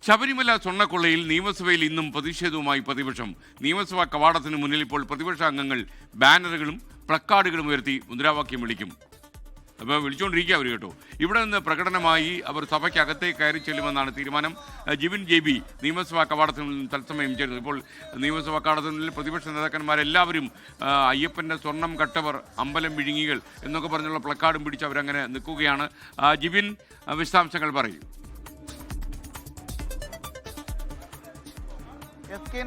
ശബരിമല സ്വർണ്ണക്കൊള്ളയിൽ നിയമസഭയിൽ ഇന്നും പ്രതിഷേധവുമായി പ്രതിപക്ഷം. നിയമസഭാ കവാടത്തിന് മുന്നിൽ ഇപ്പോൾ പ്രതിപക്ഷ അംഗങ്ങൾ ബാനറുകളും പ്ലക്കാർഡുകളും ഉയർത്തി മുദ്രാവാക്യം വിളിക്കും. അപ്പോൾ വിളിച്ചുകൊണ്ടിരിക്കുക അവർ കേട്ടോ. ഇവിടെ നിന്ന് പ്രകടനമായി അവർ സഭയ്ക്കകത്തേക്ക് കയറി ചെല്ലുമെന്നാണ് തീരുമാനം. ജിബിൻ JB നിയമസഭാ കവാടത്തിൽ നിന്ന് തത്സമയം ചേരുന്നു. ഇപ്പോൾ നിയമസഭാ കവാടത്തിൽ പ്രതിപക്ഷ നേതാക്കന്മാരെല്ലാവരും അയ്യപ്പൻ്റെ സ്വർണം കട്ടവർ, അമ്പലം വിഴുങ്ങികൾ എന്നൊക്കെ പറഞ്ഞുള്ള പ്ലക്കാർഡും പിടിച്ച് അവരങ്ങനെ നിൽക്കുകയാണ്. ജിബിൻ, വിശദാംശങ്ങൾ പറയും.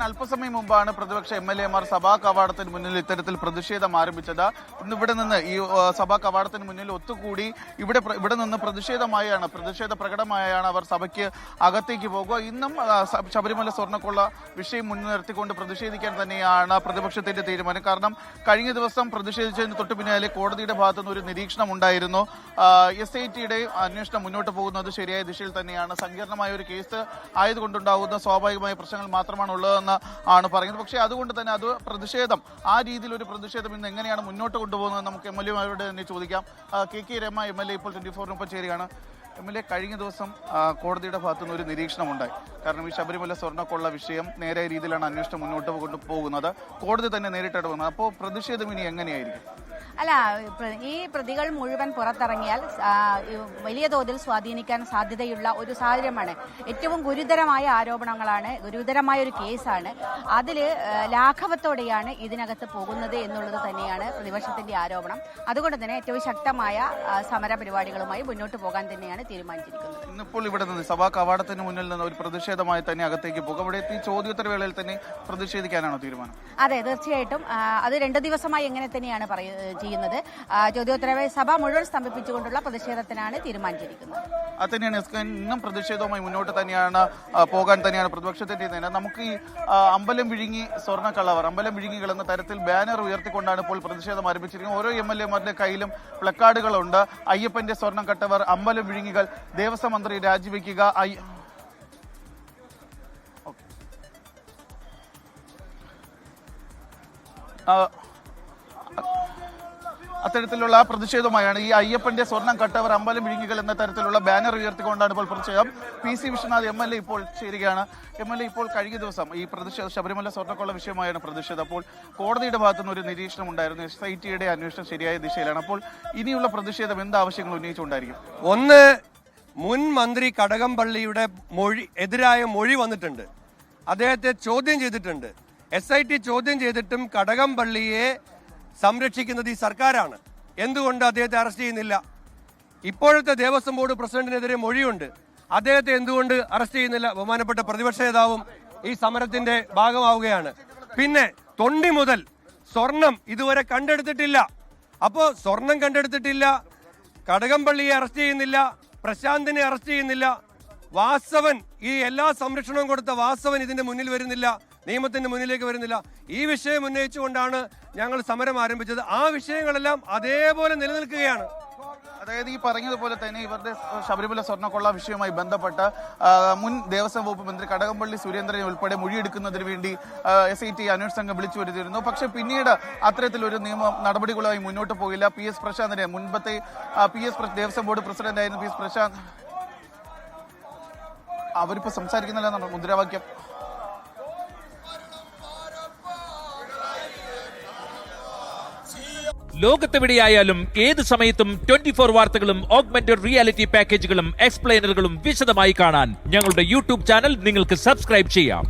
അല്പസമയം മുമ്പാണ് പ്രതിപക്ഷ MLA-മാർ സഭാ കവാടത്തിന് മുന്നിൽ ഇത്തരത്തിൽ പ്രതിഷേധം ആരംഭിച്ചത്. ഇന്ന് ഇവിടെ നിന്ന് ഈ സഭാ കവാടത്തിന് മുന്നിൽ ഒത്തുകൂടി ഇവിടെ നിന്ന് പ്രതിഷേധ പ്രകടമായാണ് അവർ സഭയ്ക്ക് അകത്തേക്ക് പോകുക. ഇന്നും ശബരിമല സ്വർണ്ണക്കൊള്ള വിഷയം മുൻനിർത്തിക്കൊണ്ട് പ്രതിഷേധിക്കാൻ തന്നെയാണ് പ്രതിപക്ഷത്തിന്റെ തീരുമാനം. കാരണം കഴിഞ്ഞ ദിവസം പ്രതിഷേധിച്ചതിന് തൊട്ടു പിന്നാലെ കോടതിയുടെ ഭാഗത്തുനിന്ന് ഒരു നിരീക്ഷണം ഉണ്ടായിരുന്നു. SIT-യുടെ അന്വേഷണം മുന്നോട്ട് പോകുന്നത് ശരിയായ ദിശയിൽ തന്നെയാണ്. സങ്കീർണമായ ഒരു കേസ് ആയതുകൊണ്ടുണ്ടാകുന്ന സ്വാഭാവികമായ പ്രശ്നങ്ങൾ മാത്രമാണ് ഉള്ളതെന്ന് ആണ് പറയുന്നത്. പക്ഷേ അതുകൊണ്ട് തന്നെ അത് പ്രതിഷേധം, ആ രീതിയിലൊരു പ്രതിഷേധം ഇന്ന് എങ്ങനെയാണ് മുന്നോട്ട് കൊണ്ടുപോകുന്നത് നമുക്ക് MLA-മാരോട് തന്നെ ചോദിക്കാം. KK രമ MLA ഇപ്പോൾ 24-നൊപ്പം ചേരുകയാണ്. MLA, കഴിഞ്ഞ ദിവസം കോടതിയുടെ ഭാഗത്തുനിന്ന് ഒരു നിരീക്ഷണം ഉണ്ടായി. കാരണം ഈ ശബരിമല സ്വർണ്ണക്കൊള്ള വിഷയം നേരായ രീതിയിലാണ് അന്വേഷണം മുന്നോട്ട് കൊണ്ടുപോകുന്നത്. കോടതി തന്നെ നേരിട്ടിടപെടുന്നത്. അപ്പോൾ പ്രതിഷേധം ഇനി എങ്ങനെയായിരിക്കും? അല്ല, ഈ പ്രതികൾ മുഴുവൻ പുറത്തിറങ്ങിയാൽ വലിയ തോതിൽ സ്വാധീനിക്കാൻ സാധ്യതയുള്ള ഒരു സാഹചര്യമാണ്. ഏറ്റവും ഗുരുതരമായ ആരോപണങ്ങളാണ്, ഗുരുതരമായ ഒരു കേസാണ്. അതിൽ ലാഘവത്തോടെയാണ് ഇതിനകത്ത് പോകുന്നത് എന്നുള്ളത് തന്നെയാണ് പ്രതിപക്ഷത്തിന്റെ ആരോപണം. അതുകൊണ്ട് തന്നെ ഏറ്റവും ശക്തമായ സമര പരിപാടികളുമായി മുന്നോട്ട് പോകാൻ തന്നെയാണ് തീരുമാനിച്ചിരിക്കുന്നത്. ഇന്നിപ്പോൾ ഇവിടെ നിന്ന് സഭാ കവാടത്തിന് മുന്നിൽ നിന്ന് ഒരു പ്രതിഷേധമായി തന്നെ അകത്തേക്ക് പോകും. അവിടെ എത്തി ചോദ്യോത്തര വേളയിൽ തന്നെ പ്രതിഷേധിക്കാനാണോ തീരുമാനം? അതെ, തീർച്ചയായിട്ടും. അത് 2 ദിവസമായി എങ്ങനെ തന്നെയാണ് ചെയ്യുന്നത്. ചോദ്യോത്തരവേ സഭ മുഴുവൻ സ്തംഭിപ്പിച്ചുകൊണ്ടുള്ള പ്രതിഷേധത്തിനാണ് തീരുമാനിച്ചിരിക്കുന്നത്. അത് തന്നെയാണ്. ഇന്നും പ്രതിഷേധവുമായി മുന്നോട്ട് തന്നെയാണ് പോകാൻ തന്നെയാണ് പ്രതിപക്ഷത്തിന്റെ തീരുമാനം. നമുക്ക് ഈ അമ്പലം വിഴുങ്ങി സ്വർണ്ണക്കള്ളവർ, അമ്പലം വിഴുങ്ങികൾ എന്ന തരത്തിൽ ബാനർ ഉയർത്തിക്കൊണ്ടാണ് ഇപ്പോൾ പ്രതിഷേധം ആരംഭിച്ചിരിക്കുന്നത്. ഓരോ MLA-മാരുടെ കയ്യിലും പ്ലക്കാർഡുകളുണ്ട്. അയ്യപ്പന്റെ സ്വർണം കട്ടവർ, അമ്പലം വിഴുങ്ങികൾ, ദേവസ്വം മന്ത്രി രാജിവെക്കുക. അത്തരത്തിലുള്ള പ്രതിഷേധമായാണ് ഈ അയ്യപ്പന്റെ സ്വർണം കട്ടവർ, അമ്പലം വിഴുങ്ങികൾ എന്ന തരത്തിലുള്ള ബാനർ ഉയർത്തിക്കൊണ്ടാണ് ഇപ്പോൾ പ്രതിഷേധം. PC വിശ്വനാഥ് MLA ഇപ്പോൾ ചേരുകയാണ്. MLA, ഇപ്പോൾ കഴിഞ്ഞ ദിവസം ഈ ശബരിമല സ്വർണ്ണക്കൊള്ള വിഷയമായാണ് പ്രതിഷേധം. അപ്പോൾ കോടതിയുടെ ഭാഗത്തുനിന്ന് ഒരു നിരീക്ഷണം ഉണ്ടായിരുന്നു. SIT-യുടെ അന്വേഷണം ശരിയായ ദിശയിലാണ്. അപ്പോൾ ഇനിയുള്ള പ്രതിഷേധം എന്ത് ആവശ്യങ്ങൾ ഉന്നയിച്ചുകൊണ്ടായിരിക്കും? ഒന്ന്, മുൻ മന്ത്രി കടകംപള്ളിയുടെ എതിരായ മൊഴി വന്നിട്ടുണ്ട്. അദ്ദേഹത്തെ ചോദ്യം ചെയ്തിട്ടുണ്ട്. SIT ചോദ്യം ചെയ്തിട്ടും കടകംപള്ളിയെ സംരക്ഷിക്കുന്നത് ഈ സർക്കാരാണ്. എന്തുകൊണ്ട് അദ്ദേഹത്തെ അറസ്റ്റ് ചെയ്യുന്നില്ല? ഇപ്പോഴത്തെ ദേവസ്വം ബോർഡ് പ്രസിഡന്റിനെതിരെ മൊഴിയുണ്ട്. അദ്ദേഹത്തെ എന്തുകൊണ്ട് അറസ്റ്റ് ചെയ്യുന്നില്ല? ബഹുമാനപ്പെട്ട പ്രതിപക്ഷ നേതാവും ഈ സമരത്തിന്റെ ഭാഗമാവുകയാണ്. പിന്നെ തൊണ്ടി മുതൽ സ്വർണം ഇതുവരെ കണ്ടെടുത്തിട്ടില്ല. അപ്പോ സ്വർണം കണ്ടെടുത്തിട്ടില്ല, കടകംപള്ളിയെ അറസ്റ്റ് ചെയ്യുന്നില്ല, പ്രശാന്തിനെ അറസ്റ്റ് ചെയ്യുന്നില്ല, വാസവൻ, ഈ എല്ലാ സംരക്ഷണവും കൊടുത്ത വാസവൻ ഇതിന്റെ മുന്നിൽ വരുന്നില്ല, നിയമത്തിന്റെ മുന്നിലേക്ക് വരുന്നില്ല. ഈ വിഷയം ഉന്നയിച്ചുകൊണ്ടാണ് ഞങ്ങൾ സമരം ആരംഭിച്ചത്. ആ വിഷയങ്ങളെല്ലാം അതേപോലെ നിലനിൽക്കുകയാണ്. അതായത് ഈ പറഞ്ഞതുപോലെ തന്നെ ഇവരുടെ ശബരിമല സ്വർണ്ണക്കൊള്ള വിഷയവുമായി ബന്ധപ്പെട്ട് മുൻ ദേവസ്വം വകുപ്പ് മന്ത്രി കടകംപള്ളി സുരേന്ദ്രനെ ഉൾപ്പെടെ മൊഴിയെടുക്കുന്നതിന് വേണ്ടി SIT അന്വേഷണ സംഘം വിളിച്ചു വരുത്തിയിരുന്നു. പക്ഷെ പിന്നീട് അത്തരത്തിലൊരു നിയമ നടപടികളുമായി മുന്നോട്ട് പോയില്ല. PS പ്രശാന്തിനെ, മുൻപത്തെ ദേവസ്വം ബോർഡ് പ്രസിഡന്റ് ആയിരുന്ന PS പ്രശാന്ത്, അവരിപ്പോ സംസാരിക്കുന്നില്ല മുദ്രാവാക്യം. ലോകത്തെവിടെയായാലും ഏത് സമയത്തും 24 വാർത്തകളും ഓഗ്മെന്റഡ് റിയാലിറ്റി പാക്കേജുകളും എക്സ്പ്ലെയിനറുകളും വിശദമായി കാണാൻ ഞങ്ങളുടെ YouTube ചാനൽ നിങ്ങൾക്ക് സബ്സ്ക്രൈബ് ചെയ്യാം.